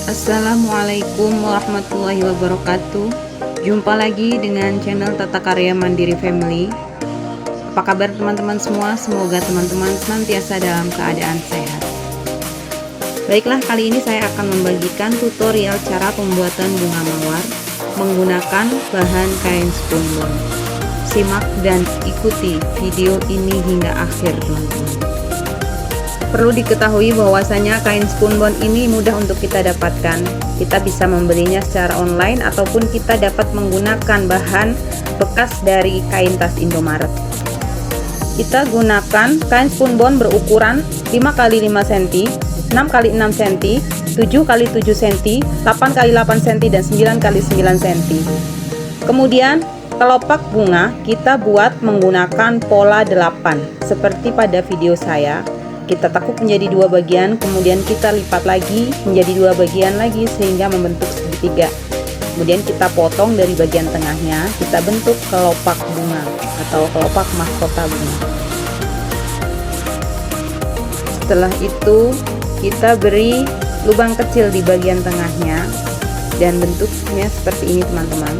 Assalamualaikum warahmatullahi wabarakatuh. Jumpa lagi dengan channel Tata Karya Mandiri Family. Apa kabar teman-teman semua? Semoga teman-teman senantiasa dalam keadaan sehat. Baiklah, kali ini saya akan membagikan tutorial cara pembuatan bunga mawar menggunakan bahan kain spunbon. Simak dan ikuti video ini hingga akhir, teman-teman. Perlu diketahui bahwasanya kain spunbon ini mudah untuk kita dapatkan. Kita bisa membelinya secara online ataupun kita dapat menggunakan bahan bekas dari kain tas Indomaret. Kita gunakan kain spunbon berukuran 5x5 cm, 6x6 cm, 7x7 cm, 8x8 cm, dan 9x9 cm. Kemudian kelopak bunga kita buat menggunakan pola 8 seperti pada video saya. Kita tekuk menjadi dua bagian, kemudian kita lipat lagi menjadi dua bagian lagi sehingga membentuk segitiga. Kemudian kita potong dari bagian tengahnya, kita bentuk kelopak bunga atau kelopak mahkota bunga. Setelah itu kita beri lubang kecil di bagian tengahnya dan bentuknya seperti ini, teman-teman.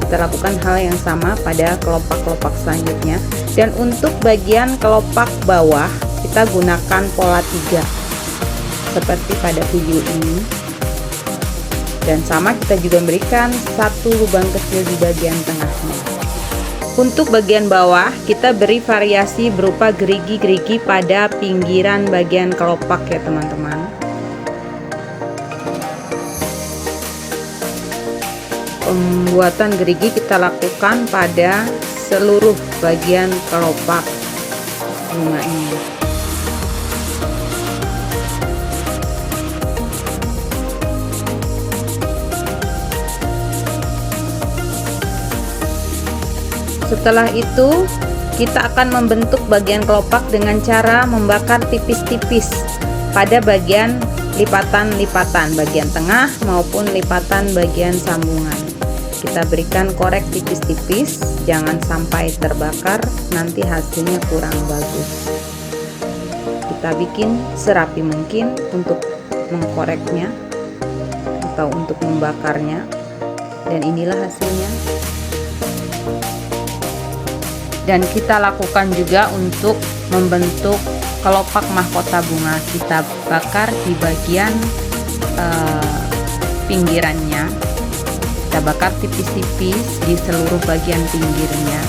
Kita lakukan hal yang sama pada kelopak-kelopak selanjutnya. Dan untuk bagian kelopak bawah kita gunakan pola 3 seperti pada video ini, dan sama kita juga memberikan satu lubang kecil di bagian tengahnya. Untuk bagian bawah kita beri variasi berupa gerigi-gerigi pada pinggiran bagian kelopak ya, teman-teman. Pembuatan gerigi kita lakukan pada seluruh bagian kelopak bunga ini. Setelah itu kita akan membentuk bagian kelopak dengan cara membakar tipis-tipis pada bagian lipatan-lipatan bagian tengah maupun lipatan bagian sambungan. Kita berikan korek tipis-tipis, jangan sampai terbakar, nanti hasilnya kurang bagus. Kita bikin serapi mungkin untuk mengkoreknya atau untuk membakarnya, dan inilah hasilnya. Dan kita lakukan juga untuk membentuk kelopak mahkota bunga. Kita bakar di bagian pinggirannya. Kita bakar tipis-tipis di seluruh bagian pinggirnya.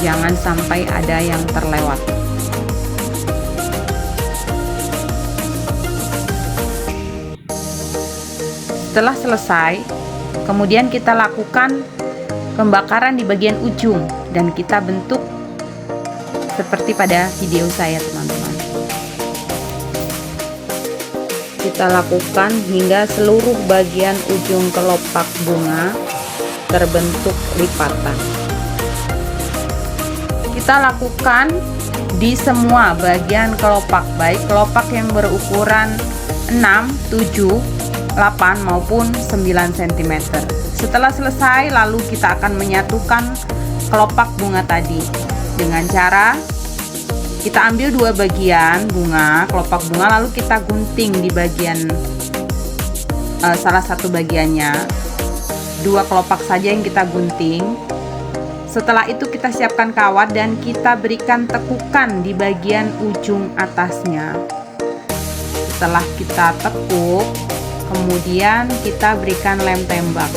Jangan sampai ada yang terlewat. Setelah selesai, kemudian kita lakukan pembakaran di bagian ujung dan kita bentuk seperti pada video saya, teman-teman. Kita lakukan hingga seluruh bagian ujung kelopak bunga terbentuk lipatan. Kita lakukan di semua bagian kelopak, baik kelopak yang berukuran 6, 7, 8 maupun 9 cm. Setelah selesai, lalu kita akan menyatukan kelopak bunga tadi dengan cara kita ambil dua bagian bunga, kelopak bunga, lalu kita gunting di bagian salah satu bagiannya. Dua kelopak saja yang kita gunting. Setelah itu kita siapkan kawat dan kita berikan tekukan di bagian ujung atasnya. Setelah kita tekuk, kemudian kita berikan lem tembak.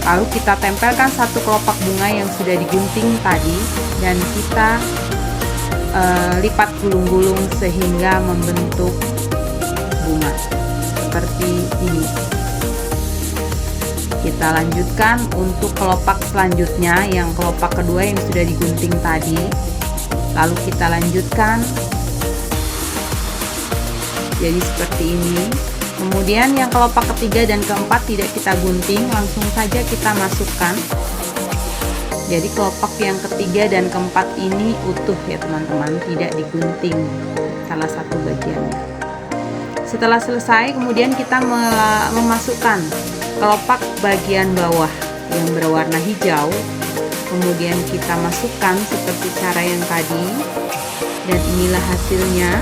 Lalu kita tempelkan satu kelopak bunga yang sudah digunting tadi dan kita lipat gulung-gulung sehingga membentuk bunga seperti ini. Kita lanjutkan untuk kelopak selanjutnya, yang kelopak kedua yang sudah digunting tadi. Lalu kita lanjutkan jadi seperti ini. Kemudian yang kelopak ketiga dan keempat tidak kita gunting, langsung saja kita masukkan. Jadi kelopak yang ketiga dan keempat ini utuh ya, teman-teman, tidak digunting salah satu bagiannya. Setelah selesai, kemudian kita memasukkan kelopak bagian bawah yang berwarna hijau. Kemudian kita masukkan seperti cara yang tadi, dan inilah hasilnya.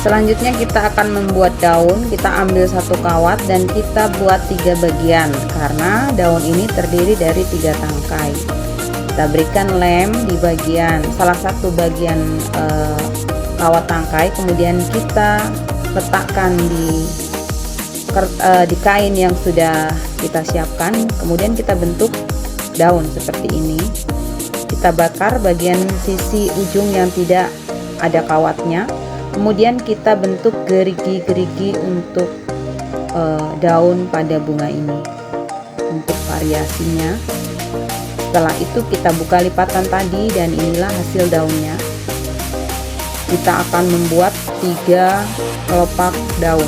Selanjutnya kita akan membuat daun. Kita ambil satu kawat dan kita buat 3 bagian karena daun ini terdiri dari 3 tangkai. Kita berikan lem di bagian salah satu bagian kawat tangkai, kemudian kita letakkan di kain yang sudah kita siapkan, kemudian kita bentuk daun seperti ini. Kita bakar bagian sisi ujung yang tidak ada kawatnya, kemudian kita bentuk gerigi-gerigi untuk daun pada bunga ini untuk variasinya. Setelah itu kita buka lipatan tadi dan inilah hasil daunnya. Kita akan membuat 3 kelopak daun.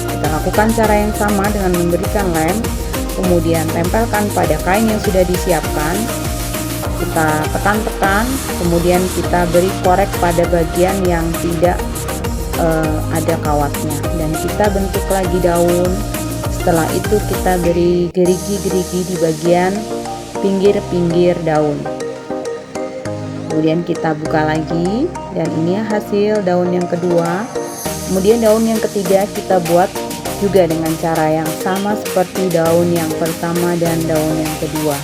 Kita lakukan cara yang sama dengan memberikan lem, kemudian tempelkan pada kain yang sudah disiapkan. Kita tekan-tekan, kemudian kita beri korek pada bagian yang tidak ada kawatnya dan kita bentuk lagi daun. Setelah itu kita beri gerigi-gerigi di bagian pinggir-pinggir daun. Kemudian kita buka lagi dan ini hasil daun yang kedua. Kemudian daun yang ketiga kita buat juga dengan cara yang sama seperti daun yang pertama dan daun yang kedua.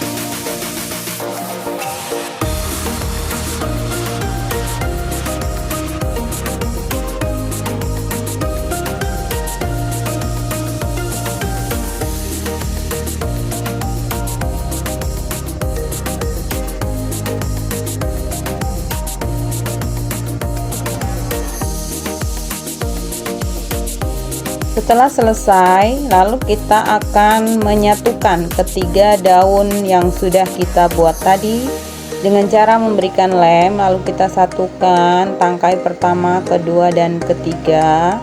Setelah selesai, lalu kita akan menyatukan ketiga daun yang sudah kita buat tadi dengan cara memberikan lem. Lalu kita satukan tangkai pertama, kedua, dan ketiga.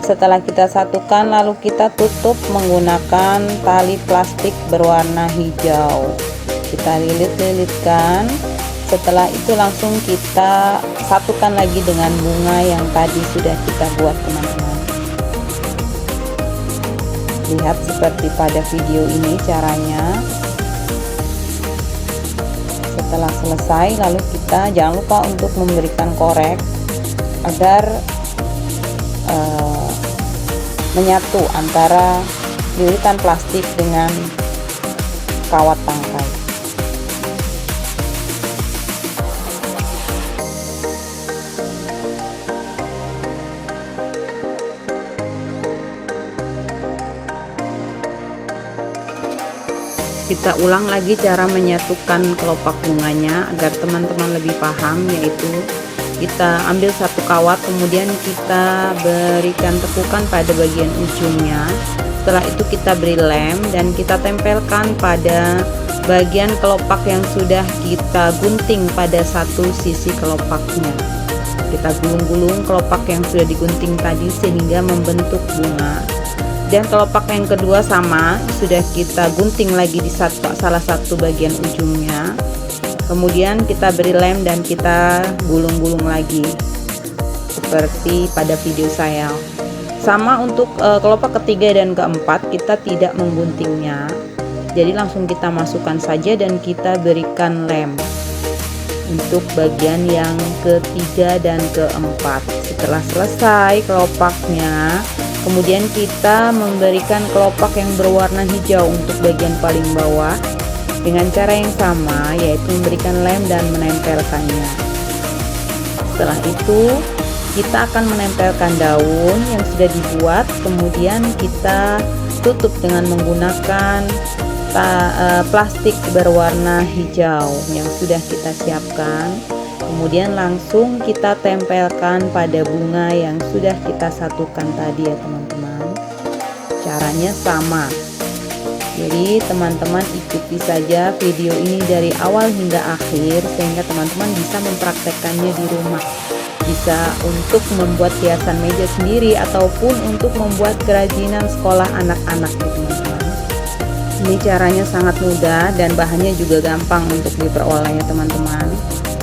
Setelah kita satukan, lalu kita tutup menggunakan tali plastik berwarna hijau. Kita lilit-lilitkan. Setelah itu langsung kita satukan lagi dengan bunga yang tadi sudah kita buat, teman-teman. Lihat seperti pada video ini caranya. Setelah selesai, lalu kita jangan lupa untuk memberikan korek agar menyatu antara lilitan plastik dengan kawat tangkai. Kita ulang lagi cara menyatukan kelopak bunganya agar teman-teman lebih paham, yaitu kita ambil satu kawat, kemudian kita berikan tekukan pada bagian ujungnya. Setelah itu kita beri lem dan kita tempelkan pada bagian kelopak yang sudah kita gunting pada satu sisi kelopaknya. Kita gulung-gulung kelopak yang sudah digunting tadi sehingga membentuk bunga. Dan kelopak yang kedua sama, sudah kita gunting lagi di salah satu bagian ujungnya. Kemudian kita beri lem dan kita gulung-gulung lagi seperti pada video saya. Sama untuk kelopak ketiga dan keempat, kita tidak mengguntingnya. Jadi langsung kita masukkan saja dan kita berikan lem untuk bagian yang ketiga dan keempat. Setelah selesai kelopaknya, kemudian kita memberikan kelopak yang berwarna hijau untuk bagian paling bawah dengan cara yang sama, yaitu memberikan lem dan menempelkannya. Setelah itu kita akan menempelkan daun yang sudah dibuat, kemudian kita tutup dengan menggunakan plastik berwarna hijau yang sudah kita siapkan. Kemudian langsung kita tempelkan pada bunga yang sudah kita satukan tadi ya teman-teman. Caranya sama. Jadi teman-teman ikuti saja video ini dari awal hingga akhir sehingga teman-teman bisa mempraktekkannya di rumah. Bisa untuk membuat hiasan meja sendiri ataupun untuk membuat kerajinan sekolah anak-anak ya teman-teman. Ini caranya sangat mudah dan bahannya juga gampang untuk diperoleh ya teman-teman.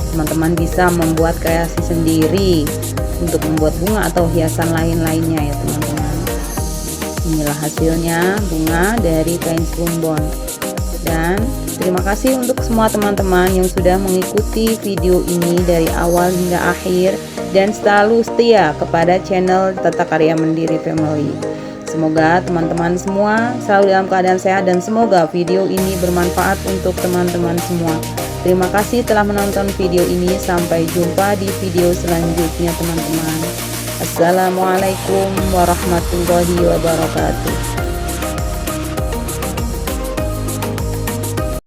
Teman-teman bisa membuat kreasi sendiri untuk membuat bunga atau hiasan lain-lainnya ya teman-teman. Inilah hasilnya bunga dari kain spunbon. Dan Terima kasih untuk semua teman-teman yang sudah mengikuti video ini dari awal hingga akhir dan selalu setia kepada channel Tata Karya Mandiri Family. Semoga teman-teman semua selalu dalam keadaan sehat dan semoga video ini bermanfaat untuk teman-teman semua. Terima kasih telah menonton video ini. Sampai jumpa di video selanjutnya teman-teman. Assalamualaikum warahmatullahi wabarakatuh.